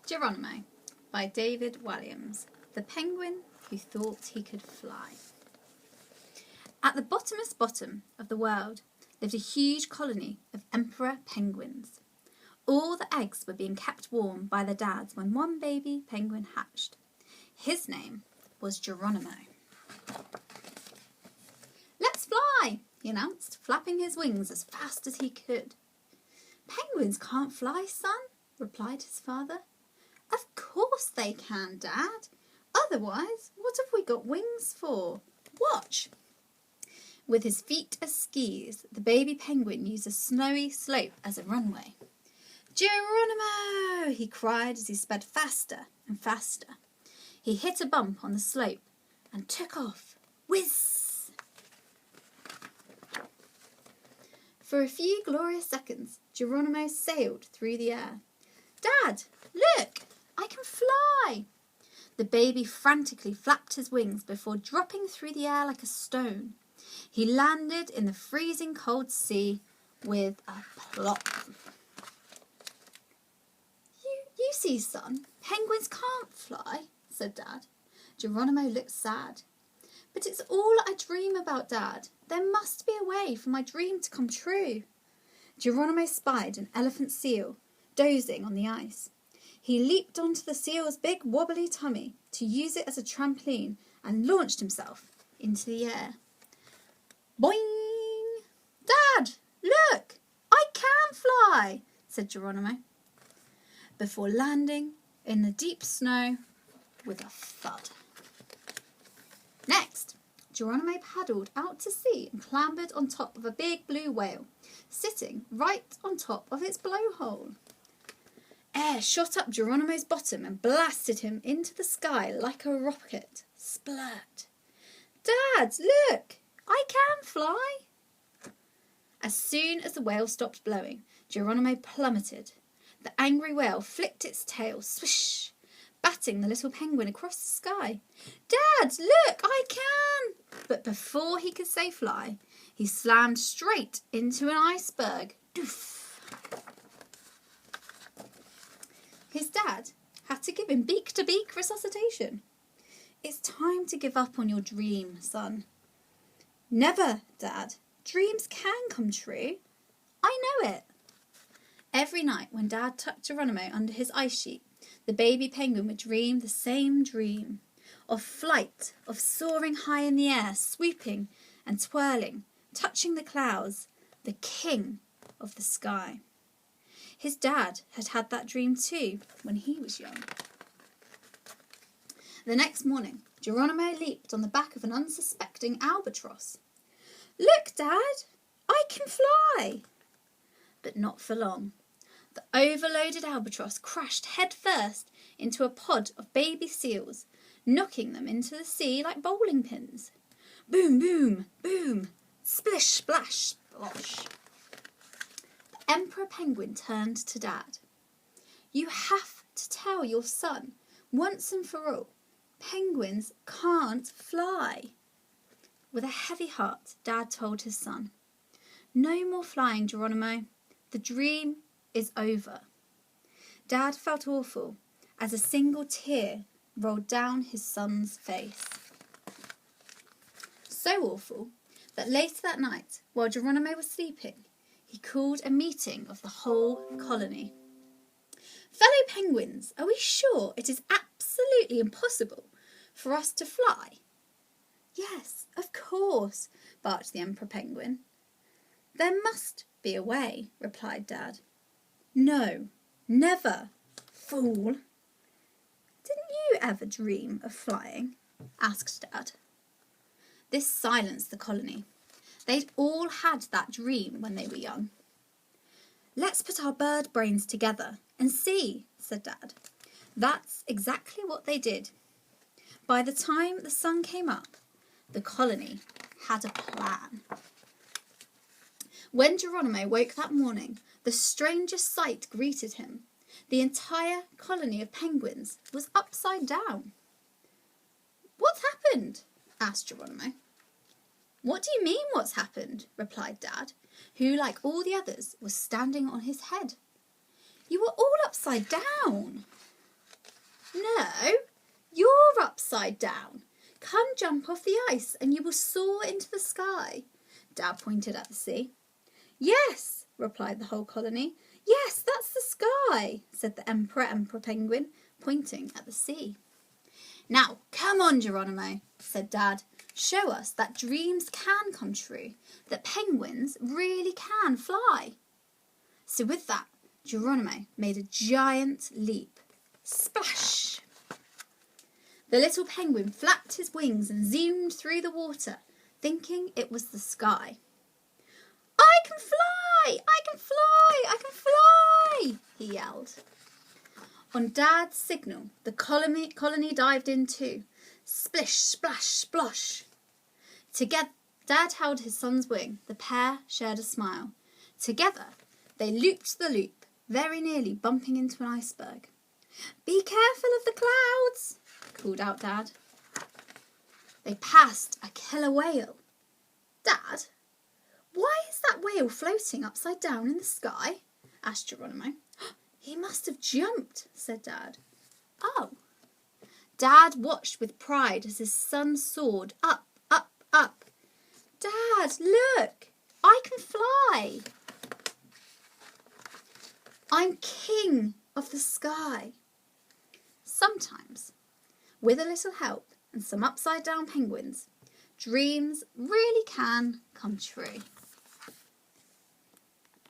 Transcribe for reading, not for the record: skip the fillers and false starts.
Geronimo by David Walliams, the penguin who thought he could fly. At the bottomless bottom of the world lived a huge colony of emperor penguins. All the eggs were being kept warm by their dads when one baby penguin hatched. His name was Geronimo. "Let's fly," he announced, flapping his wings as fast as he could. "Penguins can't fly, son," replied his father. "Of course they can, Dad. Otherwise, what have we got wings for? Watch." With his feet as skis, the baby penguin used a snowy slope as a runway. "Geronimo!" he cried as he sped faster and faster. He hit a bump on the slope and took off. Whiz! For a few glorious seconds, Geronimo sailed through the air. "Dad, look! I can fly!" The baby frantically flapped his wings before dropping through the air like a stone. He landed in the freezing cold sea with a plop. You see, son, penguins can't fly," said Dad. Geronimo looked sad. "But it's all I dream about, Dad. There must be a way for my dream to come true." Geronimo spied an elephant seal dozing on the ice. He leaped onto the seal's big wobbly tummy to use it as a trampoline and launched himself into the air. Boing! "Dad, look! I can fly!" said Geronimo, before landing in the deep snow with a thud. Next, Geronimo paddled out to sea and clambered on top of a big blue whale, sitting right on top of its blowhole. Air shot up Geronimo's bottom and blasted him into the sky like a rocket. Splurt! "Dad, look! I can fly!" As soon as the whale stopped blowing, Geronimo plummeted. The angry whale flicked its tail, swish, batting the little penguin across the sky. "Dad, look! I can!" But before he could say fly, he slammed straight into an iceberg. Doof! His dad had to give him beak-to-beak resuscitation. "It's time to give up on your dream, son." "Never, Dad. Dreams can come true. I know it." Every night when Dad tucked Geronimo under his ice sheet, the baby penguin would dream the same dream. Of flight, of soaring high in the air, swooping and twirling, touching the clouds, the king of the sky. His dad had had that dream too when he was young. The next morning, Geronimo leaped on the back of an unsuspecting albatross. "Look, Dad! I can fly!" But not for long. The overloaded albatross crashed headfirst into a pod of baby seals, knocking them into the sea like bowling pins. Boom, boom, boom, splish, splash, splosh. The emperor penguin turned to Dad. "You have to tell your son, once and for all, penguins can't fly." With a heavy heart, Dad told his son, "No more flying, Geronimo. The dream is over." Dad felt awful as a single tear rolled down his son's face. So awful that later that night, while Geronimo was sleeping, he called a meeting of the whole colony. "Fellow penguins, are we sure it is absolutely impossible for us to fly?" "Yes, of course," barked the emperor penguin. "There must be a way," replied Dad. "No, never, fool." "Didn't you ever dream of flying?" asked Dad. This silenced the colony. They'd all had that dream when they were young. "Let's put our bird brains together and see," said Dad. That's exactly what they did. By the time the sun came up, the colony had a plan. When Geronimo woke that morning, the strangest sight greeted him. The entire colony of penguins was upside down. "What's happened?" asked Geronimo. "What do you mean, what's happened?" replied Dad, who, like all the others, was standing on his head. "You were all upside down." No, you're upside down. Come jump off the ice and you will soar into the sky. Dad pointed at the sea. Yes, replied the whole colony. Yes, that's the sky, said the Emperor Penguin, pointing at the sea. Now, come on, Geronimo, said Dad. Show us that dreams can come true, that penguins really can fly. So with that, Geronimo made a giant leap. Splash! The little penguin flapped his wings and zoomed through the water, thinking it was the sky. I can fly! I can fly! I can fly! He yelled. On Dad's signal, the colony dived in too. Splish, splash, splosh. Together, Dad held his son's wing. The pair shared a smile. Together, they looped the loop, very nearly bumping into an iceberg. Be careful of the clouds, called out Dad. They passed a killer whale. Dad, why is that whale floating upside down in the sky? Asked Geronimo. He must have jumped, said Dad. Oh. Dad watched with pride as his son soared up, up, up. Dad, look! I can fly! I'm king of the sky. Sometimes, with a little help and some upside-down penguins, dreams really can come true.